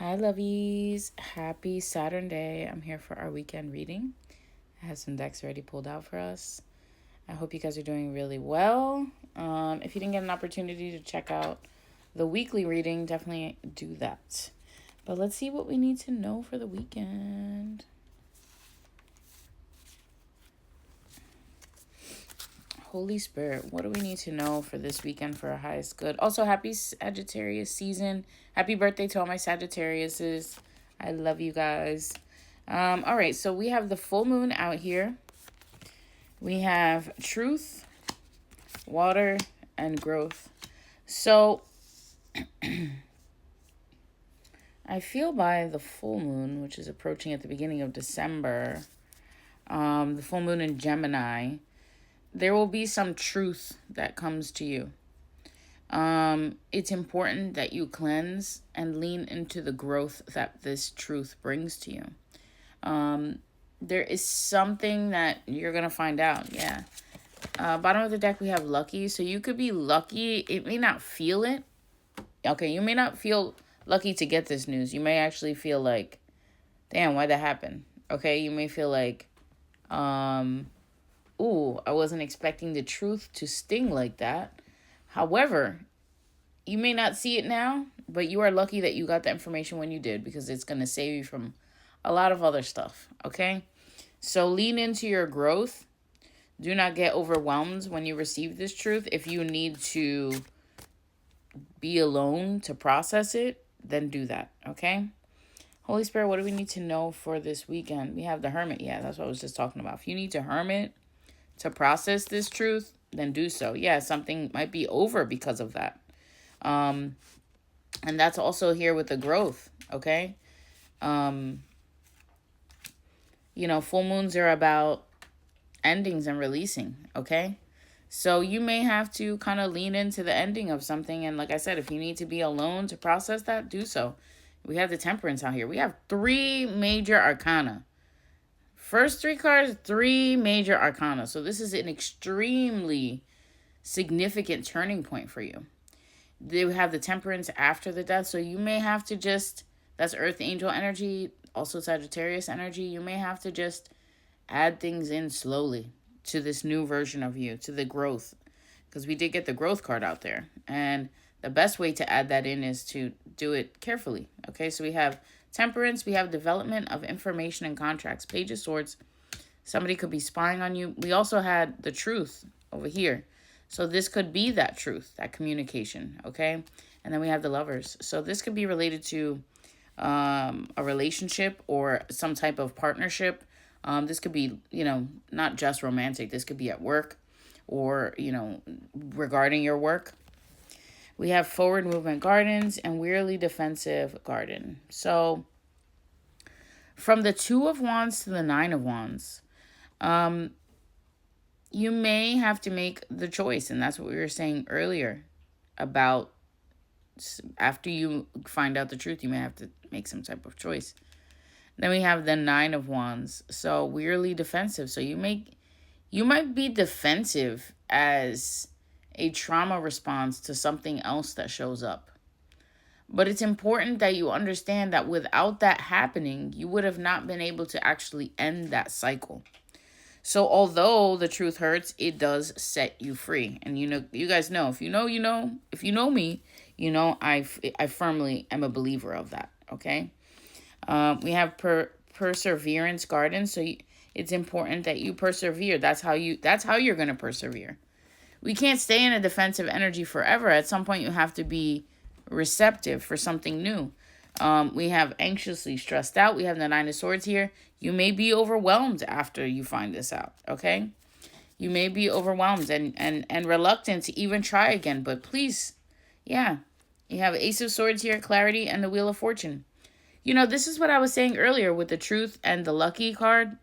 Hi, lovies. Happy Saturn day. I'm here for our weekend reading. I have some decks already pulled out for us. I hope you guys are doing really well. If you didn't get an opportunity to check out the weekly reading, definitely do that. But let's see what we need to know for the weekend. Holy Spirit, what do we need to know for this weekend for our highest good? Also, happy Sagittarius season. Happy birthday to all my Sagittariuses. I love you guys. All right, so we have the full moon out here. We have truth, water, and growth. So I feel by the full moon, which is approaching at the beginning of December, the full moon in Gemini, there will be some truth that comes to you. It's important that you cleanse and lean into the growth that this truth brings to you. There is something that you're going to find out. Yeah. Bottom of the deck, we have lucky. So you could be lucky. It may not feel it. Okay, you may not feel lucky to get this news. You may actually feel like, damn, why'd that happen? Okay, you may feel like, ooh, I wasn't expecting the truth to sting like that. However, you may not see it now, but you are lucky that you got the information when you did, because it's going to save you from a lot of other stuff, okay? So lean into your growth. Do not get overwhelmed when you receive this truth. If you need to be alone to process it, then do that, okay? Holy Spirit, what do we need to know for this weekend? We have the Hermit. Yeah, that's what I was just talking about. If you need to hermit to process this truth, then do so. Yeah, something might be over because of that. And that's also here with the growth, okay? Full moons are about endings and releasing, okay? So you may have to kind of lean into the ending of something. And like I said, if you need to be alone to process that, do so. We have the Temperance out here. We have 3 major arcana. First 3 cards, 3 major arcana. So this is an extremely significant turning point for you. They have the Temperance after the death. So you may have to that's Earth Angel energy, also Sagittarius energy. You may have to just add things in slowly to this new version of you, to the growth. Because we did get the growth card out there. And the best way to add that in is to do it carefully. Okay, so we have Temperance, we have development of information and contracts. Page of Swords, somebody could be spying on you. We also had the Truth over here. So this could be that truth, that communication, okay? And then we have the Lovers. So this could be related to a relationship or some type of partnership. This could be, not just romantic. This could be at work or, regarding your work. We have Forward Movement Gardens and Wearily Defensive Garden. So from the 2 of Wands to the 9 of Wands, you may have to make the choice. And that's what we were saying earlier about after you find out the truth, you may have to make some type of choice. Then we have the 9 of Wands. So wearily defensive. So you might be defensive as a trauma response to something else that shows up. But it's important that you understand that without that happening, you would have not been able to actually end that cycle. So although the truth hurts, it does set you free. And you guys know, if you know me, I firmly am a believer of that, okay? We have Perseverance Garden. So it's important that you persevere. That's how you're going to persevere. We can't stay in a defensive energy forever. At some point, you have to be receptive for something new. We have anxiously stressed out. We have the 9 of Swords here. You may be overwhelmed after you find this out, okay? You may be overwhelmed and reluctant to even try again. But please, yeah. You have Ace of Swords here, clarity, and the Wheel of Fortune. This is what I was saying earlier with the Truth and the Lucky card.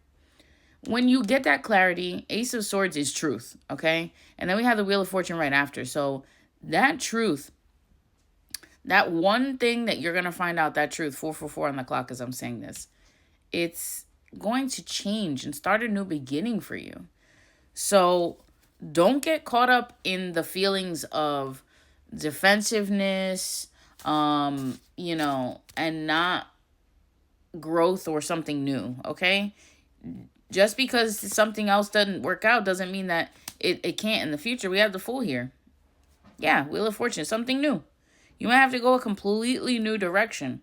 When you get that clarity, Ace of Swords is truth, okay? And then we have the Wheel of Fortune right after. So that truth, that one thing that you're going to find out, that truth, 444 on the clock as I'm saying this, it's going to change and start a new beginning for you. So don't get caught up in the feelings of defensiveness, and not growth or something new, okay? Just because something else doesn't work out doesn't mean that it can't in the future. We have the Fool here. Yeah, Wheel of Fortune, something new. You might have to go a completely new direction.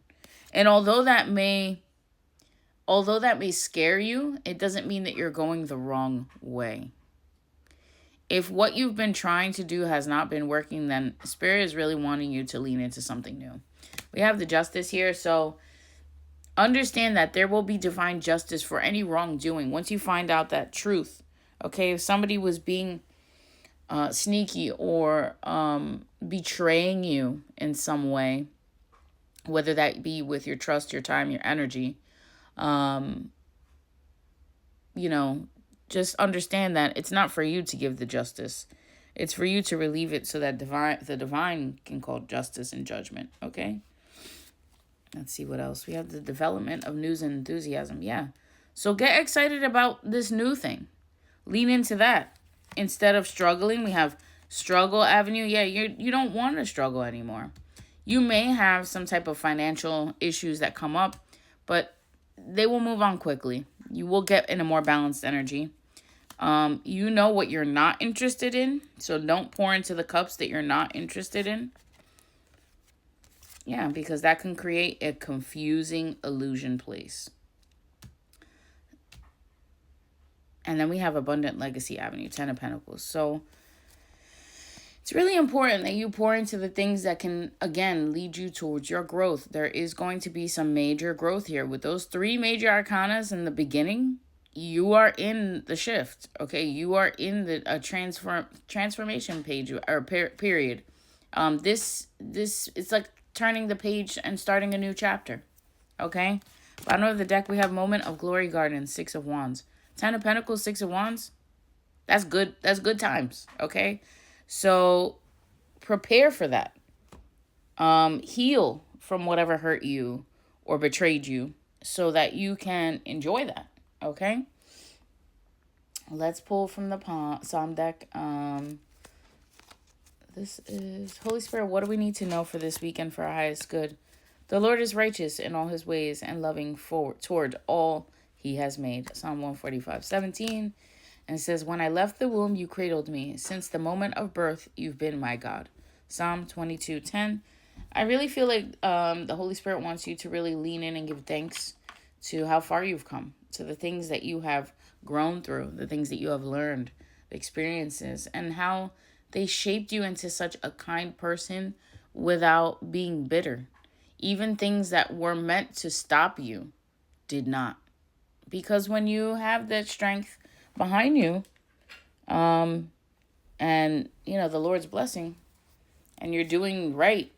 And although that may scare you, it doesn't mean that you're going the wrong way. If what you've been trying to do has not been working, then Spirit is really wanting you to lean into something new. We have the Justice here, so understand that there will be divine justice for any wrongdoing once you find out that truth. Okay, if somebody was being sneaky or betraying you in some way, whether that be with your trust, your time, your energy, um, just understand that it's not for you to give the justice. It's for you to relieve it so that the divine can call justice and judgment. Okay? Let's see what else. We have the development of news and enthusiasm. Yeah. So get excited about this new thing. Lean into that. Instead of struggling, we have struggle avenue. Yeah, you don't want to struggle anymore. You may have some type of financial issues that come up, but they will move on quickly. You will get in a more balanced energy. You know what you're not interested in, so don't pour into the cups that you're not interested in. Yeah, because that can create a confusing illusion place. And then we have Abundant Legacy Avenue, 10 of Pentacles. So it's really important that you pour into the things that can, again, lead you towards your growth. There is going to be some major growth here. With those 3 major arcanas in the beginning, you are in the shift, okay? You are in the transformation page or period. This it's like turning the page and starting a new chapter, okay? Bottom of the deck, we have Moment of Glory Garden, 6 of Wands. 10 of Pentacles, 6 of Wands. That's good. That's good times, okay? So prepare for that. Heal from whatever hurt you or betrayed you so that you can enjoy that, okay? Let's pull from the Psalm deck. This is Holy Spirit. What do we need to know for this weekend for our highest good? The Lord is righteous in all his ways and loving toward all he has made. Psalm 145:17. And it says, when I left the womb, you cradled me. Since the moment of birth, you've been my God. Psalm 22:10. I really feel like the Holy Spirit wants you to really lean in and give thanks to how far you've come, to the things that you have grown through, the things that you have learned, the experiences, and how they shaped you into such a kind person without being bitter. Even things that were meant to stop you did not. Because when you have that strength behind you, and the Lord's blessing, and you're doing right,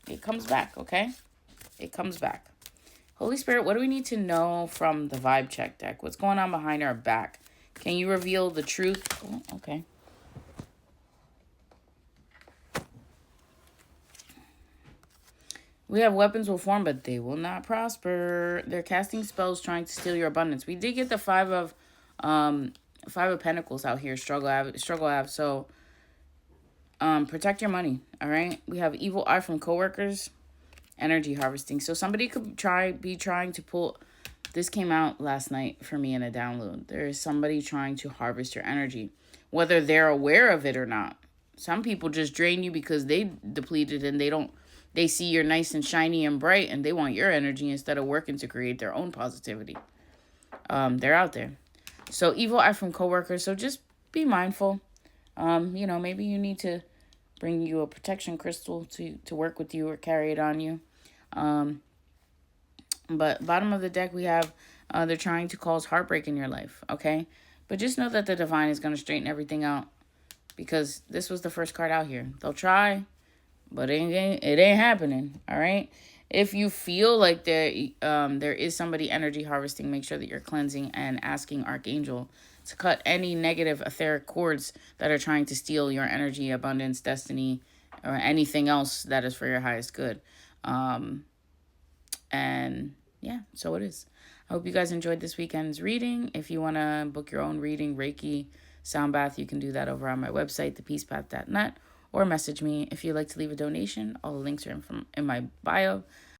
it comes back, okay? It comes back. Holy Spirit, what do we need to know from the vibe check deck? What's going on behind our back? Can you reveal the truth? Oh, okay. We have weapons will form, but they will not prosper. They're casting spells trying to steal your abundance. We did get the five of Pentacles out here. Struggle have. So protect your money. All right. We have evil eye from coworkers. Energy harvesting. So somebody could be trying to pull. This came out last night for me in a download. There is somebody trying to harvest your energy, whether they're aware of it or not. Some people just drain you because they depleted and they see you're nice and shiny and bright and they want your energy instead of working to create their own positivity. They're out there. So evil eye from coworkers. So just be mindful. Maybe you need to bring you a protection crystal to work with you or carry it on you. But bottom of the deck, we have they're trying to cause heartbreak in your life, okay? But just know that the divine is going to straighten everything out because this was the first card out here. They'll try, but it ain't happening, all right? If you feel like there is somebody energy harvesting, make sure that you're cleansing and asking Archangel to cut any negative etheric cords that are trying to steal your energy, abundance, destiny, or anything else that is for your highest good. And yeah, so it is. I hope you guys enjoyed this weekend's reading. If you want to book your own reading, Reiki, sound bath, you can do that over on my website, thepeacepath.net, or message me. If you'd like to leave a donation, all the links are in my bio.